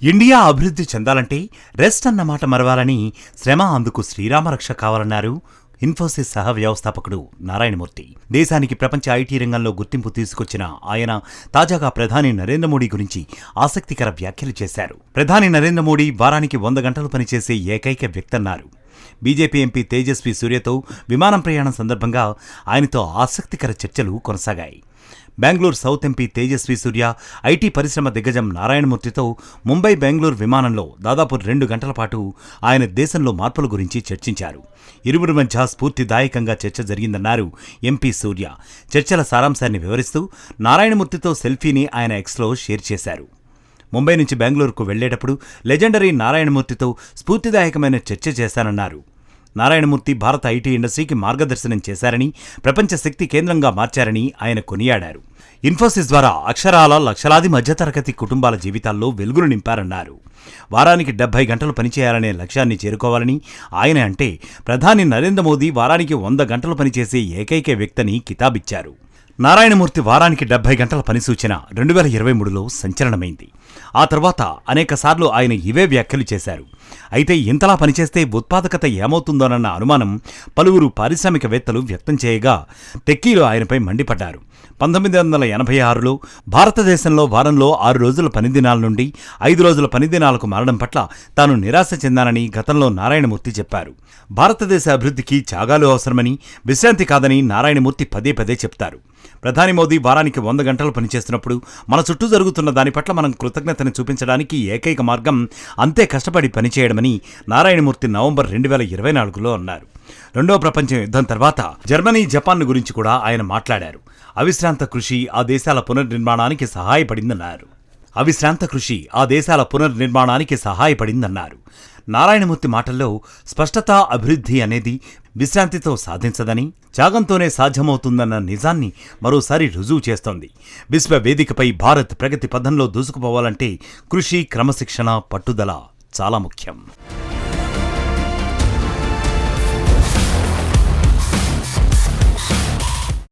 India అభివృద్ధి చెందాలంటే rest అన్నమాట మరవాలని, శ్రమ అందుకు శ్రీరామరక్ష కావాలన్నారు ఇన్ఫోసిస్ సహ వ్యవస్థాపకుడు నారాయణమూర్తి. దేశానికి ప్రపంచ ఐటీ రంగంలో గుర్తింపు తీసుకొచ్చిన ఆయన తాజాగా ప్రధాని నరేంద్ర మోడీ గురించి ఆసక్తికర వ్యాఖ్యలు చేశారు. ప్రధాని నరేంద్ర మోడీ వారానికి 100 గంటలు పనిచేసే ఏకైక వ్యక్తన్నారు. బీజేపీ ఎంపీ తేజస్వి సూర్యతో విమానం ప్రయాణం సందర్భంగా ఆయనతో ఆసక్తికర చర్చలు కొనసాగాయి. Bengaluru south MP Tejasvi Surya IT పరిశ్రమ దిగ్గజం నారాయణమూర్తితో ముంబై బెంగళూరు విమానంలో దాదాపు 2 గంటల పాటు ఆయన దేశంలో మార్పుల గురించి చర్చించారు. ఇరువురి మధ్య స్ఫూర్తిదాయకంగా చర్చ జరిగిందన్నారు ఎంపీ సూర్య. చర్చల సారాంశాన్ని వివరిస్తూ నారాయణమూర్తితో సెల్ఫీని ఆయన ఎక్స్లో షేర్ చేశారు. ముంబై నుంచి బెంగళూరుకు వెళ్లేటప్పుడు లెజెండరీ నారాయణమూర్తితో స్ఫూర్తిదాయకమైన చర్చ చేశానన్నారు. నారాయణమూర్తి భారత ఐటీ ఇండస్ట్రీకి మార్గదర్శనం చేశారని, ప్రపంచ శక్తి కేంద్రంగా మార్చారని ఆయన కొనియాడారు. ఇన్ఫోసిస్ ద్వారా అక్షరాల లక్షలాది మధ్యతరగతి కుటుంబాల జీవితాల్లో వెలుగులు నింపారన్నారు. వారానికి 70 గంటలు పనిచేయాలనే లక్ష్యాన్ని చేరుకోవాలని ఆయన అంటే, ప్రధాని నరేంద్ర మోదీ వారానికి 100 గంటలు పనిచేసే ఏకైక వ్యక్తిని కితాబిచ్చారు. నారాయణమూర్తి వారానికి 70 గంటల పని సూచన 2023లో సంచలనమైంది. ఆ తర్వాత అనేకసార్లు ఆయన ఇవే వ్యాఖ్యలు చేశారు. అయితే ఇంతలా పనిచేస్తే ఉత్పాదకత ఏమవుతుందోనన్న అనుమానం పలువురు పారిశ్రామికవేత్తలు వ్యక్తం చేయగా, టెక్కీలు ఆయనపై మండిపడ్డారు. 1986లో భారతదేశంలో వారంలో 6 రోజుల పనిదినాల నుండి 5 రోజుల పనిదినాలకు మారడం పట్ల తాను నిరాశ చెందానని గతంలో నారాయణమూర్తి చెప్పారు. భారతదేశ అభివృద్ధికి త్యాగాలు అవసరమని, విశ్రాంతి కాదని నారాయణమూర్తి పదే పదే చెప్తారు. ప్రధాని మోదీ వారానికి 100 గంటలు పనిచేస్తున్నప్పుడు మన చుట్టూ జరుగుతున్న దాని పట్ల మనం కృతజ్ఞతని చూపించడానికి ఏకైక మార్గం అంతే కష్టపడి పనిచేయడమని నారాయణమూర్తి నవంబర్ 2024లో అన్నారు. రెండో ప్రపంచ యుద్ధం తర్వాత జర్మనీ, జపాన్ గురించి కూడా ఆయన మాట్లాడారు. అవిశ్రాంత కృషి ఆ దేశాల పునర్నిర్మాణానికి సహాయపడిందన్నారు. నారాయణమూర్తి మాటల్లో స్పష్టత, అభివృద్ధి అనేది విశ్రాంతితో సాధించదని, త్యాగంతోనే సాధ్యమవుతుందన్న నిజాన్ని మరోసారి రుజువు చేస్తోంది. విశ్వవేదికపై భారత్ ప్రగతి పథంలో దూసుకుపోవాలంటే కృషి, క్రమశిక్షణ, పట్టుదల చాలా ముఖ్యం.